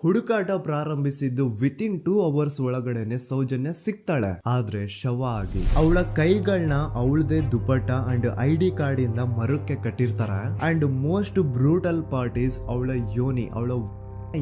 ಹುಡುಕಾಟ ಪ್ರಾರಂಭಿಸಿದ್ದು within 2 hours ಒಳಗಡೆನೆ ಸೌಜನ್ಯ ಸಿಗ್ತಾಳೆ. ಆದ್ರೆ ಶವ ಆಗಿ ಅವಳ ಕೈಗಳನ್ನ ಅವಳದೇ ದುಪಟ್ಟ ಅಂಡ್ ID ಕಾರ್ಡ್ ಇಂದ ಮರಕ್ಕೆ ಕಟ್ಟಿರ್ತಾರೆ. And most brutal part is ಅವಳ ಯೋನಿ, ಅವಳ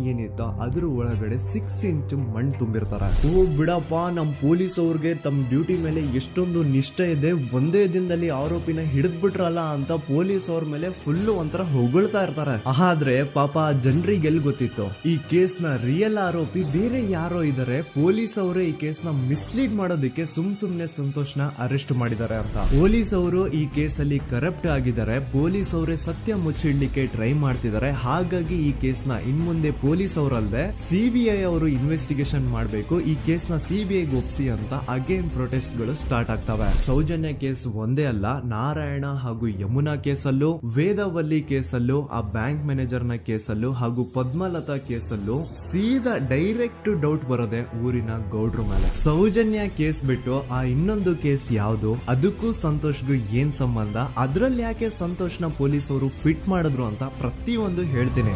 ಏನಿತ್ತು ಅದ್ರ ಒಳಗಡೆ 6 ಇಂಚ್ ಮಣ್ಣು ತುಂಬಿರ್ತಾರೆ. ಓ ಬಿಡಪ್ಪ, ನಮ್ ಪೊಲೀಸ್ ಅವ್ರಿಗೆ ತಮ್ಮ ಡ್ಯೂಟಿ ಮೇಲೆ ಎಷ್ಟೊಂದು ನಿಷ್ಠೆ ಇದೆ, ಒಂದೇ ದಿನದಲ್ಲಿ ಆರೋಪಿನ ಹಿಡಿದ್ಬಿಟ್ರಲ್ಲ ಅಂತ ಪೊಲೀಸ್ ಅವ್ರ ಮೇಲೆ ಫುಲ್ ಒಂಥರ ಹೊಗಳ್ತಾ ಇರ್ತಾರೆ. ಆದ್ರೆ ಪಾಪ ಜನರಿಗೆ ಎಲ್ಲಿ ಗೊತ್ತಿತ್ತು ಈ ಕೇಸ್ ನ ರಿಯಲ್ ಆರೋಪಿ ಬೇರೆ ಯಾರೋ ಇದಾರೆ, ಪೊಲೀಸ್ ಅವರೇ ಈ ಕೇಸ್ ನ ಮಿಸ್ಲೀಡ್ ಮಾಡೋದಕ್ಕೆ ಸುಮ್ನೆ ಸಂತೋಷ್ನ ಅರೆಸ್ಟ್ ಮಾಡಿದ್ದಾರೆ ಅಂತ. ಪೊಲೀಸ್ ಅವರು ಈ ಕೇಸ್ ಅಲ್ಲಿ ಕರಪ್ಟ್ ಆಗಿದ್ದಾರೆ, ಪೊಲೀಸ್ ಅವರೇ ಸತ್ಯ ಮುಚ್ಚಿಡ್ಲಿಕ್ಕೆ ಟ್ರೈ ಮಾಡ್ತಿದ್ದಾರೆ. ಹಾಗಾಗಿ ಈ ಕೇಸ್ ನ ಇನ್ಮುಂದೆ ಪೊಲೀಸ್ ಅವರಲ್ಲದೆ CBI ಅವರು ಇನ್ವೆಸ್ಟಿಗೇಷನ್ ಮಾಡಬೇಕು, ಈ ಕೇಸ್ ನ CBI ಒಪ್ಸಿ ಅಂತ ಅಗೇನ್ ಪ್ರೊಟೆಸ್ಟ್ ಗಳು ಸ್ಟಾರ್ಟ್ ಆಗ್ತವೆ. ಸೌಜನ್ಯ ಕೇಸ್ ಒಂದೇ ಅಲ್ಲ, ನಾರಾಯಣ ಹಾಗೂ ಯಮುನಾ ಕೇಸಲ್ಲೂ, ವೇದವಲ್ಲಿ ಕೇಸಲ್ಲೂ, ಆ ಬ್ಯಾಂಕ್ ಮ್ಯಾನೇಜರ್ ನ ಕೇಸಲ್ಲೂ ಹಾಗೂ ಪದ್ಮಲತಾ ಕೇಸಲ್ಲೂ ಸೀದಾ ಡೈರೆಕ್ಟ್ ಡೌಟ್ ಬರೋದೆ ಊರಿನ ಗೌಡ್ರ ಮೇಲೆ. ಸೌಜನ್ಯ ಕೇಸ್ ಬಿಟ್ಟು ಆ ಇನ್ನೊಂದು ಕೇಸ್ ಯಾವುದು, ಅದಕ್ಕೂ ಸಂತೋಷ್ಗೂ ಏನ್ ಸಂಬಂಧ, ಅದ್ರಲ್ಲಿ ಯಾಕೆ ಸಂತೋಷ್ನ ಪೊಲೀಸ್ ಅವರು ಫಿಟ್ ಮಾಡಿದ್ರು ಅಂತ ಪ್ರತಿಯೊಂದು ಹೇಳ್ತೀನಿ.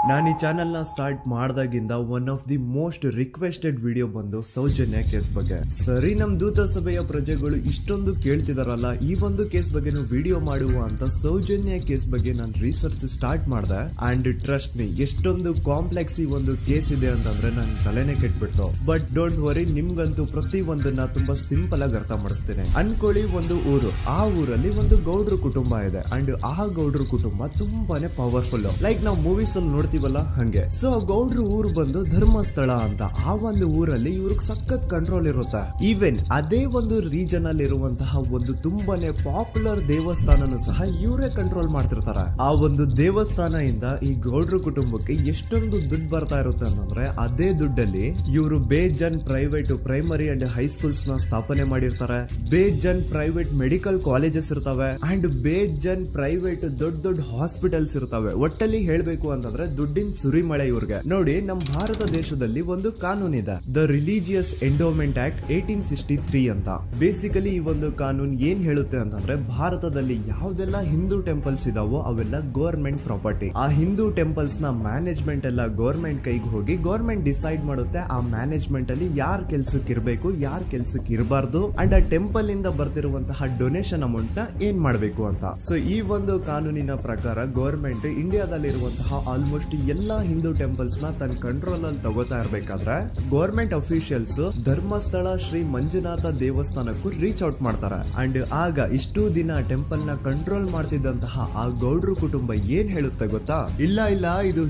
ನಾನು ಈ ಚಾನೆಲ್ ನ ಸ್ಟಾರ್ಟ್ ಮಾಡ್ದಾಗಿಂದ one of the most requested video ಬಂದು ಸೌಜನ್ಯ ಕೇಸ್ ಬಗ್ಗೆ. ಸರಿ, ನಮ್ ದೂತ ಸಭೆಯ ಪ್ರಜೆಗಳು ಇಷ್ಟೊಂದು ಕೇಳ್ತಿದಾರಲ್ಲ, ಈ ಒಂದು ಕೇಸ್ ಬಗ್ಗೆ ವಿಡಿಯೋ ಮಾಡುವ ಅಂತ ಸೌಜನ್ಯ ಕೇಸ್ ಬಗ್ಗೆ ನಾನು ರಿಸರ್ಚ್ ಸ್ಟಾರ್ಟ್ ಮಾಡ್ದೆ. ಅಂಡ್ ಟ್ರಸ್ಟ್ ಮೀ, ಎಷ್ಟೊಂದು ಕಾಂಪ್ಲೆಕ್ಸ್ ಈ ಒಂದು ಕೇಸ್ ಇದೆ ಅಂತಂದ್ರೆ ನನ್ ತಲೆನೇ ಕೆಟ್ಬಿಡ್ತು. ಬಟ್ ಡೋಂಟ್ ವರಿ, ನಿಮ್ಗಂತೂ ಪ್ರತಿ ಒಂದನ್ನ ತುಂಬಾ ಸಿಂಪಲ್ ಆಗಿ ಅರ್ಥ ಮಾಡಿಸ್ತೇನೆ. ಅನ್ಕೊಳ್ಳಿ, ಒಂದು ಊರು, ಆ ಊರಲ್ಲಿ ಒಂದು ಗೌಡ್ರ ಕುಟುಂಬ ಇದೆ. ಅಂಡ್ ಆ ಗೌಡ್ರ ಕುಟುಂಬ ತುಂಬಾನೇ ಪವರ್ಫುಲ್, ಲೈಕ್ ನಾವು ಮೂವೀಸ್ ಅಲ್ಲಿ ನೋಡ್ತೀವಲ್ಲ ಹಂಗೆ. ಸೊ ಗೌಡ್ರ ಊರು ಬಂದು ಧರ್ಮಸ್ಥಳ ಅಂತ. ಆ ಒಂದು ಊರಲ್ಲಿ ಇವ್ರಿಗೆ ಸಖತ್ ಕಂಟ್ರೋಲ್ ಇರುತ್ತೆ. ಈವನ್ ಅದೇ ಒಂದು ರೀಜನ್ ಅಲ್ಲಿ ಇರುವಂತಹ ಒಂದು ತುಂಬಾನೇ ಪಾಪ್ಯುಲರ್ ದೇವಸ್ಥಾನನು ಸಹ ಇವರೇ ಕಂಟ್ರೋಲ್ ಮಾಡ್ತಿರ್ತಾರೆ. ಆ ಒಂದು ದೇವಸ್ಥಾನ ಇಂದ ಈ ಗೌಡ್ರ ಕುಟುಂಬಕ್ಕೆ ಎಷ್ಟೊಂದು ದುಡ್ಡು ಬರ್ತಾ ಇರುತ್ತೆ ಅಂತಂದ್ರೆ, ಅದೇ ದುಡ್ಡಲ್ಲಿ ಇವರು ಬೇಜನ್ ಪ್ರೈವೇಟ್ ಪ್ರೈಮರಿ ಅಂಡ್ ಹೈಸ್ಕೂಲ್ಸ್ ನ ಸ್ಥಾಪನೆ ಮಾಡಿರ್ತಾರೆ, ಬೇಜನ್ ಪ್ರೈವೇಟ್ ಮೆಡಿಕಲ್ ಕಾಲೇಜಸ್ ಇರ್ತವೆ, ಅಂಡ್ ಬೇಜನ್ ಪ್ರೈವೇಟ್ ದೊಡ್ಡ ಹಾಸ್ಪಿಟಲ್ಸ್ ಇರ್ತವೆ. ಒಟ್ಟಲ್ಲಿ ಹೇಳ್ಬೇಕು ಅಂತಂದ್ರೆ ದುಡ್ಡಿನ ಸುರಿಮಳೆ ಇವ್ರಿಗೆ. ನೋಡಿ, ನಮ್ಮ ಭಾರತ ದೇಶದಲ್ಲಿ ಒಂದು ಕಾನೂನು ಇದೆ, ದ ರಿಲಿಜಿಯಸ್ ಎಂಡೋಮೆಂಟ್ ಆಕ್ಟ್ 1863 ಅಂತ. ಬೇಸಿಕಲಿ ಈ ಒಂದು ಕಾನೂನು ಏನ್ ಹೇಳುತ್ತೆ ಅಂತಂದ್ರೆ, ಭಾರತದಲ್ಲಿ ಯಾವ್ದೆಲ್ಲ ಹಿಂದೂ ಟೆಂಪಲ್ಸ್ ಇದಾವೋ ಅವೆಲ್ಲ ಗವರ್ಮೆಂಟ್ ಪ್ರಾಪರ್ಟಿ. ಆ ಹಿಂದೂ ಟೆಂಪಲ್ಸ್ ನ ಮ್ಯಾನೇಜ್ಮೆಂಟ್ ಎಲ್ಲ ಗವರ್ಮೆಂಟ್ ಕೈಗೆ ಹೋಗಿ ಗವರ್ಮೆಂಟ್ ಡಿಸೈಡ್ ಮಾಡುತ್ತೆ ಆ ಮ್ಯಾನೇಜ್ಮೆಂಟ್ ಅಲ್ಲಿ ಯಾರ್ ಕೆಲ್ಸಕ್ಕೆ ಇರಬೇಕು, ಯಾರ್ ಕೆಲ್ಸಕ್ಕೆ ಇರಬಾರ್ದು, ಅಂಡ್ ಆ ಟೆಂಪಲ್ ಇಂದ ಬರ್ತಿರುವಂತಹ ಡೊನೇಷನ್ ಅಮೌಂಟ್ ನ ಏನ್ ಮಾಡ್ಬೇಕು ಅಂತ. ಸೊ ಈ ಒಂದು ಕಾನೂನಿನ ಪ್ರಕಾರ ಗವರ್ಮೆಂಟ್ ಇಂಡಿಯಾದಲ್ಲಿ ಇರುವಂತಹ ಆಲ್ಮೋಸ್ಟ್ ಎಲ್ಲಾ ಹಿಂದೂ ಟೆಂಪಲ್ಸ್ ನ ತನ್ನ ಕಂಟ್ರೋಲ್ ಅಲ್ಲಿ ತಗೋತಾ ಇರ್ಬೇಕಾದ್ರೆ ಗವರ್ಮೆಂಟ್ ಅಫಿಷಿಯಲ್ಸ್ ಧರ್ಮಸ್ಥಳ ಶ್ರೀ ಮಂಜುನಾಥ ದೇವಸ್ಥಾನಕ್ಕೂ ರೀಚ್ ಔಟ್ ಮಾಡ್ತಾರೆ. ಅಂಡ್ ಆಗ ಇಷ್ಟು ದಿನ ಟೆಂಪಲ್ ನ ಕಂಟ್ರೋಲ್ ಮಾಡ್ತಿದ್ದಂತಹ ಆ ಗೌಡ್ರ ಕುಟುಂಬ ಏನ್ ಹೇಳುತ್ತೆ ಗೊತ್ತಾ, ಇಲ್ಲ ಇದು